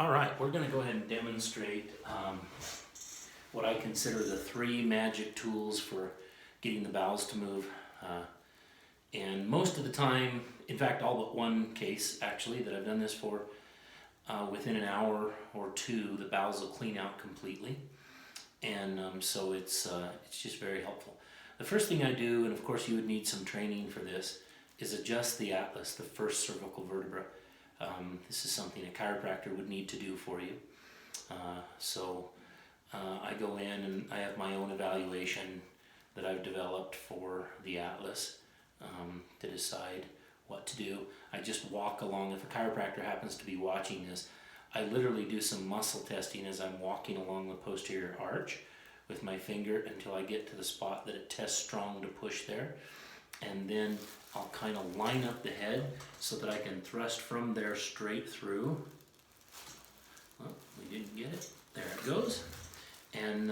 All right, we're going to go ahead and demonstrate what I consider the three magic tools for getting the bowels to move. And most of the time, in fact, all but one case actually that I've done this for, within an hour or two, the bowels will clean out completely. And so it's just very helpful. The first thing I do, and of course you would need some training for this, is adjust the atlas, the first cervical vertebra. This is something a chiropractor would need to do for you. I go in and I have my own evaluation that I've developed for the atlas to decide what to do. I just walk along. If a chiropractor happens to be watching this, I literally do some muscle testing as I'm walking along the posterior arch with my finger until I get to the spot that it tests strong to push there. And then I'll kind of line up the head so that I can thrust from there straight through. Well, we didn't get it. There it goes. And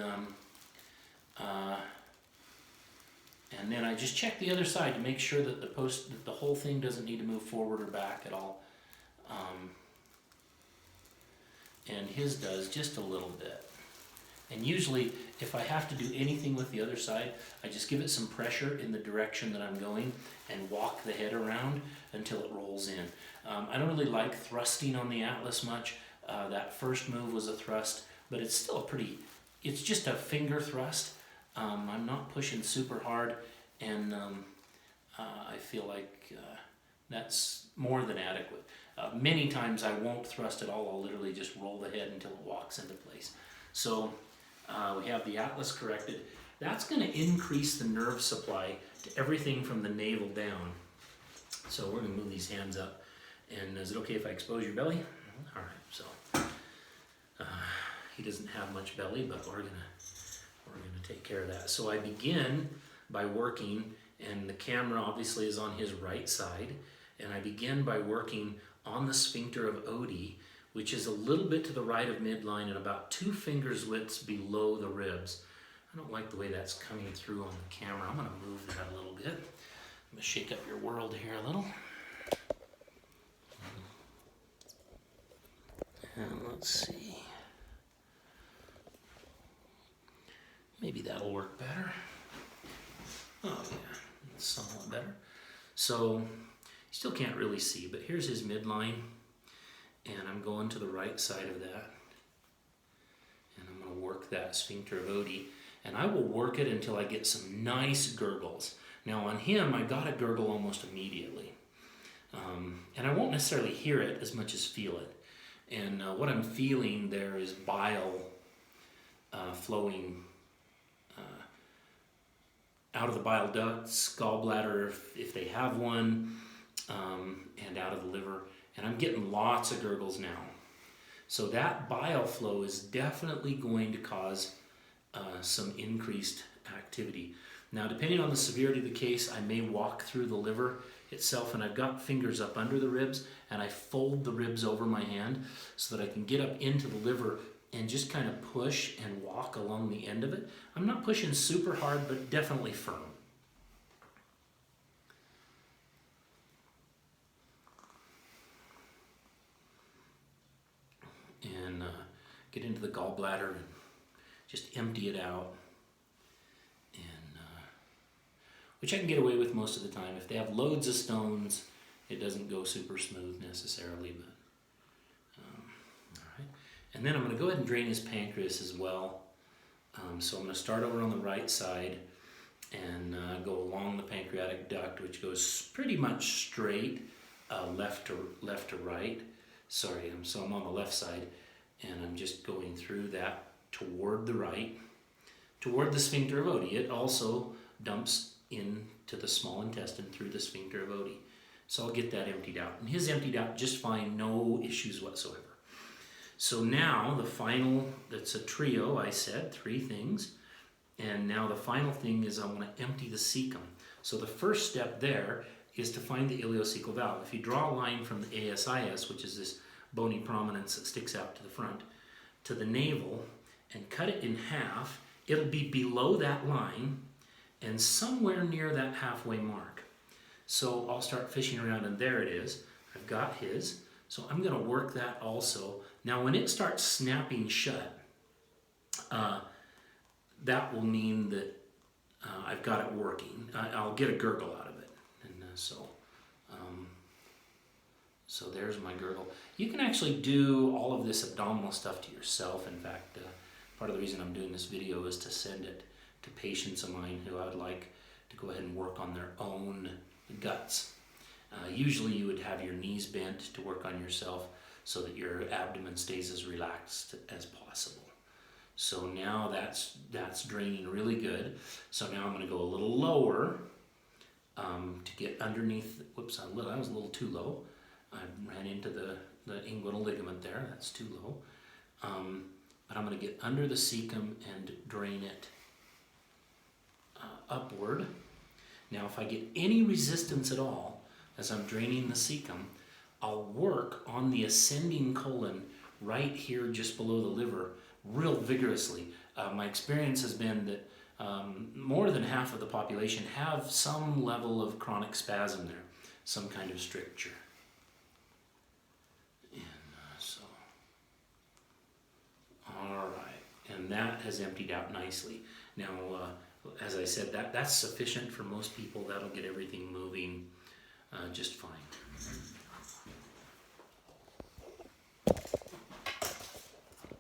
then I just check the other side to make sure that the whole thing doesn't need to move forward or back at all. And his does just a little bit. And usually, if I have to do anything with the other side, I just give it some pressure in the direction that I'm going and walk the head around until it rolls in. I don't really like thrusting on the atlas much. That first move was a thrust, but it's still it's just a finger thrust. I'm not pushing super hard, and I feel like that's more than adequate. Many times I won't thrust at all. I'll literally just roll the head until it walks into place. So we have the atlas corrected. That's going to increase the nerve supply to everything from the navel down. So we're going to move these hands up. And is it okay if I expose your belly? All right. So he doesn't have much belly, but we're gonna take care of that. So I begin by working, and the camera obviously is on his right side, and I begin by working on the sphincter of Oddi, which is a little bit to the right of midline and about 2 fingers widths below the ribs. I don't like the way that's coming through on the camera. I'm gonna move that a little bit. I'm gonna shake up your world here a little. And let's see. Maybe that'll work better. Oh yeah, it's somewhat better. So, you still can't really see, but here's his midline. And I'm going to the right side of that. And I'm going to work that sphincter of Oddi. And I will work it until I get some nice gurgles. Now on him, I got a gurgle almost immediately. And I won't necessarily hear it as much as feel it. And what I'm feeling there is bile flowing out of the bile ducts, gallbladder if they have one, and out of the liver. And I'm getting lots of gurgles now. So that bile flow is definitely going to cause some increased activity. Now, depending on the severity of the case, I may walk through the liver itself, and I've got fingers up under the ribs, and I fold the ribs over my hand so that I can get up into the liver and just kind of push and walk along the end of it. I'm not pushing super hard, but definitely firm. And get into the gallbladder and just empty it out. And which I can get away with most of the time. If they have loads of stones, it doesn't go super smooth necessarily, but all right. And then I'm going to go ahead and drain his pancreas as well. So I'm going to start over on the right side and go along the pancreatic duct, which goes pretty much straight left to right. Sorry, so I'm on the left side, and I'm just going through that toward the right, toward the sphincter of Oddi. It also dumps into the small intestine through the sphincter of Oddi. So I'll get that emptied out. And his emptied out just fine, no issues whatsoever. So now the final, that's a trio, I said, 3 things. And now the final thing is I want to empty the cecum. So the first step there is to find the ileocecal valve. If you draw a line from the ASIS, which is this bony prominence that sticks out to the front, to the navel, and cut it in half, it'll be below that line and somewhere near that halfway mark. So I'll start fishing around, and there it is. I've got his. So I'm going to work that also. Now when it starts snapping shut, that will mean that I've got it working. I'll get a gurgle out of it. And so there's my gurgle. You can actually do all of this abdominal stuff to yourself. In fact, part of the reason I'm doing this video is to send it to patients of mine who I would like to go ahead and work on their own guts. Usually you would have your knees bent to work on yourself so that your abdomen stays as relaxed as possible. So now that's draining really good. So now I'm going to go a little lower to get underneath. Whoops, I was a little too low. I ran into the inguinal ligament there. That's too low. But I'm going to get under the cecum and drain it upward. Now if I get any resistance at all as I'm draining the cecum, I'll work on the ascending colon right here just below the liver real vigorously. My experience has been that more than half of the population have some level of chronic spasm there, some kind of stricture. And all right, and that has emptied out nicely. Now, as I said, that's sufficient for most people. That'll get everything moving just fine.